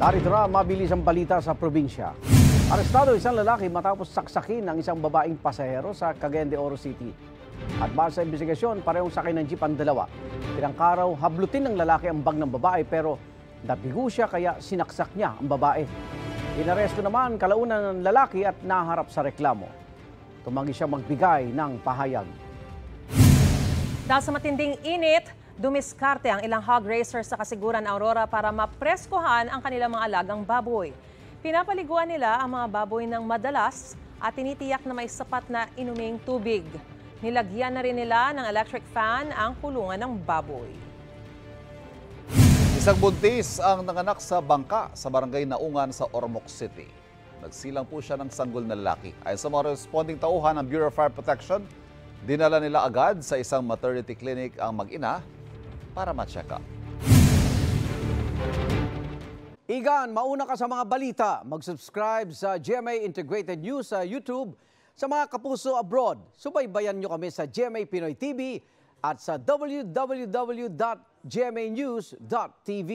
Narito na mabilis ang balita sa probinsya. Arestado isang lalaki matapos saksakin ng isang babaeng pasahero sa Cagayan de Oro City. At base sa investigasyon, parehong sakay ng jeep ang dalawa. Pinangkaraw, hablutin ng lalaki ang bag ng babae pero nabigo siya kaya sinaksak niya ang babae. Inaresto naman kalaunan ng lalaki at naharap sa reklamo. Tumanggi siya magbigay ng pahayag. Dahil sa matinding init, dumiskarte ang ilang hog racers sa Kasiguran Aurora para mapreskohan ang kanilang mga alagang baboy. Pinapaliguan nila ang mga baboy ng madalas at tinitiyak na may sapat na inuming tubig. Nilagyan na rin nila ng electric fan ang kulungan ng baboy. Isang buntis ang nanganak sa bangka sa barangay Naungan sa Ormoc City. Nagsilang po siya ng sanggol na lalaki. Ayon sa mga responding tauhan ng Bureau of Fire Protection, dinala nila agad sa isang maternity clinic ang mag-ina para ma-check up. Igan, mauna ka sa mga balita. Mag-subscribe sa GMA Integrated News sa YouTube. Sa mga kapuso abroad, subaybayan nyo kami sa GMA Pinoy TV at sa www.gmanews.tv.